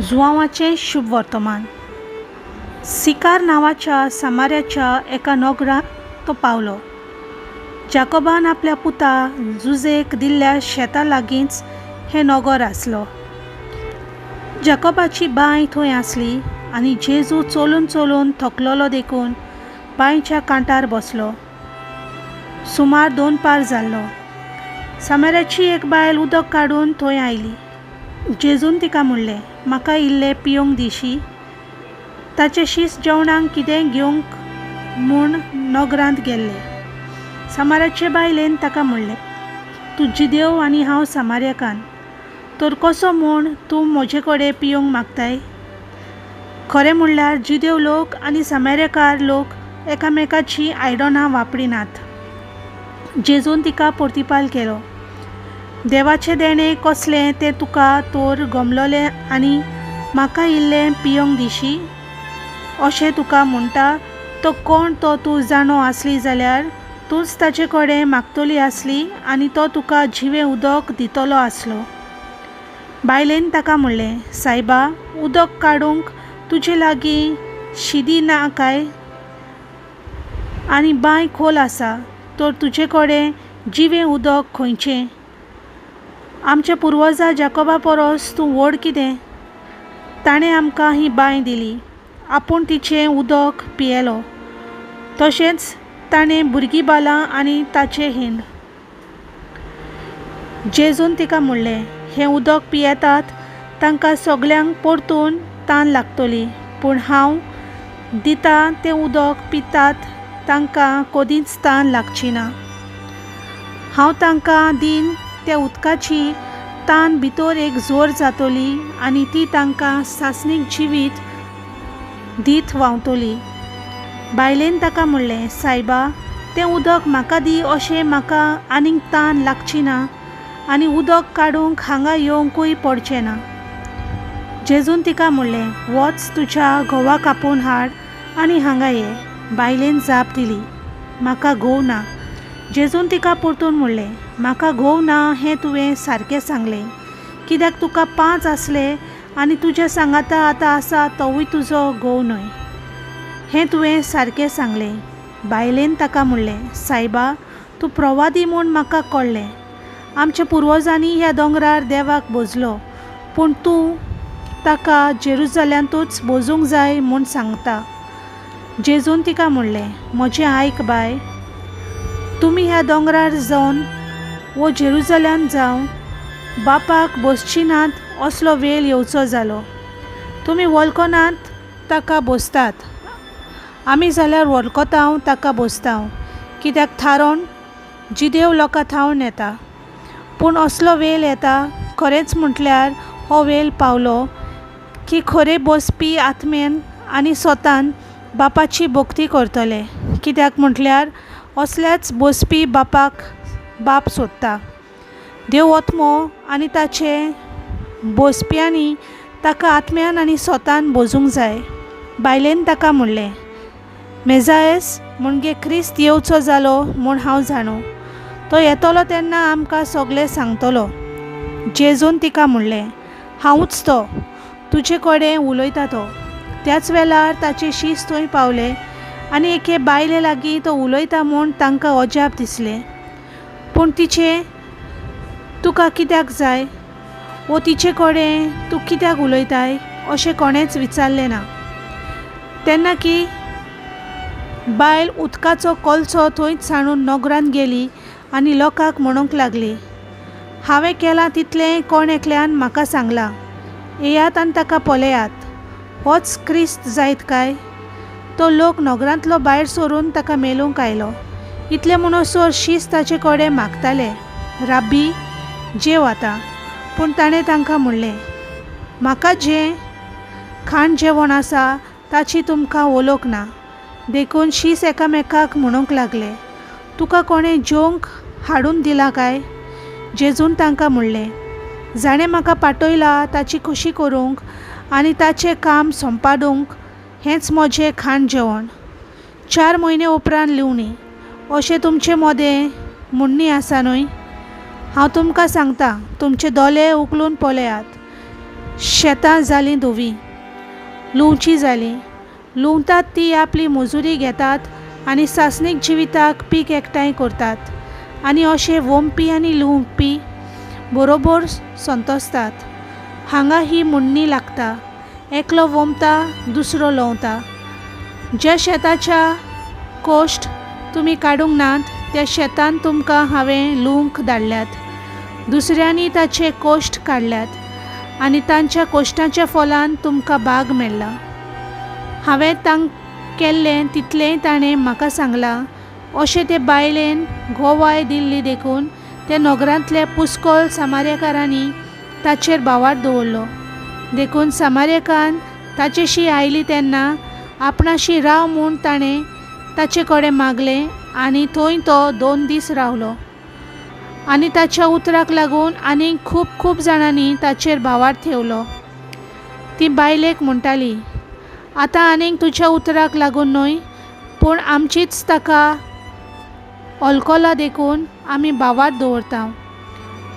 जुआंवाचें शुभ वर्तमान. सिकार नांवाच्या सामाऱ्याच्या एका नोगराक तो पावलो. जाकोबान आपल्या पुता जुजेक दिल्ल्या शेता लागींच हें नोगर आसलो. जाकोबाची बांय थंय आसली आनी जेजू चलून चलून थकलोलो देखून बांयच्या कांठार बसलो. सुमार 2 पार जाल्लो. सामाऱ्याची एक बायल उदक काडून थंय आयली. जेजून तिका म्हणलें, म्हाका इल्लें पिवंक दिशी. ताचे शीस जेवणाक कितें घेवंक म्हूण नोगरांत गेल्ले. सामाराचे बायलेन ताका म्हणलें, तूं जिदेव आनी हांव सामार्यकान, तर कसो म्हूण तूं म्हजे कडेन पिवंक मागताय? खरें म्हणल्यार जिदेव लोक आनी सामार्यकार लोक एकामेकाची आयदनां वापरिनात. जेजून तिका प्रतिपाल केलो, देवाचें देणें कसलें तें तुका तर गमलोलें आनी म्हाका इल्लें पिवंक दिशी. अशें तुका म्हणटा तो कोण तो तूं जाणो आसली जाल्यार तूंच ताचे कडेन मागतली आसली आनी तो तुका जिवें उदक दितलो आसलो. बायलेन ताका म्हणलें, सायबा, उदक काडूंक तुजे लागीं शिदी ना काय आनी बांय खोल आसा, तर तुजे कडेन जिवें उदक खंयचें? आमच्या पुर्वजा जाकोबा परस तूं व्हड कितें? ताणें आमकां ही बांय दिली, आपूण तिचें उदक पियेलो. तशेंच ताणें भुरगीं बालां आनी ताचें हिंड. जेजून तिका म्हणलें, हें उदक पियेतात तांकां सगल्यांक परतून तान लागतली, पूण हांव दितां तें उदक पितात तांकां कदींच तान लागची ना. हांव तांकां दीन त्या उदकाची तान भितर एक जोर जातली आनी ती तांकां सासणीक जिवीत दीत व्हांवतली. बायलेन ताका म्हणलें, सायबा, तें उदक म्हाका दी, अशें म्हाका आनीक तान लागची ना आनी उदक काडूंक हांगा येवंकूय पडचें ना. जेजून तिका म्हणलें, वच, तुज्या घोवा कापून हाड आनी हांगा ये. बायलेन जाप दिली, म्हाका घोव ना. जेजून तिका परतून म्हणलें, म्हाका घोव ना हें तुवें सारकें सांगलें, कित्याक तुका 5 आसले आनी तुज्या सांगाता आतां आसा तोवूय तुजो घोव न्हय. हें तुवें सारकें सांगलें. बायलेन ताका म्हणलें, सायबा, तूं प्रवादी म्हूण म्हाका कळ्ळें. आमच्या पुर्वजांनी ह्या दोंगरार देवाक भोजलो, पूण तूं ताका जेरुसलेमांतूच भोजूंक जाय म्हूण सांगता. जेजून तिका म्हणलें, म्हजें आयक बाय, तुमी ह्या दोंगरार जावन वो जेरुसलेम जावन बापाक भोसची नात असलो वेळ येवचो जालो. तुमी वळखनात ताका भोसतात, आमी जाल्यार वळखतांव ताका भोसतांव, कित्याक थारोन जिदेव लोकां थावन येता. पूण असलो वेळ येता, खरेंच म्हटल्यार हो वेळ पावलो, की खरे बसपी आत्मेन आनी स्वतान बापाची भक्ती करतले, कित्याक म्हटल्यार असल्याच बसपी बापाक बाप सोदता. देव आत्मो आनी ताचे बसप्यांनी ताका आत्म्यान आनी स्वतान भोजूंक जाय. बायलेन ताका म्हणलें, मेजायस म्हणजे क्रिस्त येवचो जालो म्हूण हांव जाणो. तो येतलो तेन्ना आमकां सगळें सांगतलो. जेजून तिका म्हणलें, हांवूच तो, तुजे कडेन उलयता तो. त्याच वेळार ताचे शीस थंय पावले आनी एके बायले लागीं तो उलयता म्हूण तांकां अजाप दिसलें. पूण तिचे तुका कित्याक जाय वो तिचे कडेन तूं कित्याक उलयताय अशें कोणेंच विचारलें ना। तेन्ना की बायल उदकाचो कोलसो थंयच सांडून नोगरांत गेली आनी लोकांक म्हणूंक लागली, हांवें केलां तितलें कोण एकल्यान म्हाका सांगलां, येयात आनी ताका पळयात, होच क्रिस्त जायत काय? तो लोक नोगरांतलो भायर सरून ताका मेलूंक आयलो। इतलें म्हणसर शीस ताचे कडेन मागताले, राब्बी, जेव आतां। पूण ताणें तांकां म्हणलें, म्हाका जें खाण जेवण आसा ताची तुमकां वळख ना। देखून शीस एकामेकाक म्हणूंक लागले, तुका कोणें जेवंक हाडून दिलां काय? जेजून तांकां म्हणलें, जाणें म्हाका पाठयला ताची खोशी करूंक आनी ताचें काम संपादूंक हेंच म्हजें खाण जेवण। 4 म्हयने उपरांत लिवनी अशें तुमचें मोदें म्हणणी आसा न्हय? हांव तुमकां सांगतां, तुमचे दोळे उखलून पळयात। शेतां जालीं धोवी, लुंवचीं जालीं। लुंवतात ती आपली मजुरी घेतात आनी सासणीक जिविताक पीक एकठांय करतात, आनी अशे वोंबपी आनी लुंवपी बरोबर संतोसतात। हांगा ही म्हणणी लागता, एकलो वोंबता दुसरो लुंवता। ज्या शेताच्या कोश्ट तुमी काडूंक नात त्या शेतान तुमकां हांवें लुंवंक धाडल्यात। दुसऱ्यांनी ताचे कोश्ट काडल्यात आनी तांच्या कोश्टाच्या फळान तुमकां भाग मेळ्ळा। हांवें तांक केल्लें तितलेंय ताणें म्हाका सांगलां अशें ते बायलेन घोवाय दिल्ली। देखून ते नोगरांतले पुस्कोल सामार्यकारांनी ताचेर बावार्द दवरलो। देखून सामार्यकान ताचेशी आयली तेन्ना आपणाशी राव म्हूण ताणें ताचे कडेन मागलें आनी थंय तो 2 दीस रावलो। आनी ताच्या उतराक लागून आनीक खूब जाणांनी ताचेर बावार्द ठेवलो। ती बायलेक म्हणटाली, आतां आनीक तुज्या उतराक लागून न्हय, पूण आमचीच ताका ऑल्कोला देखून आमी बावार्द दवरता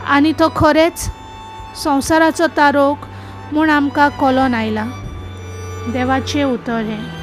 आनी तो खरेंच संवसाराचो तारोक म्हूण आमकां कळोन आयला। देवाचें उतर हें।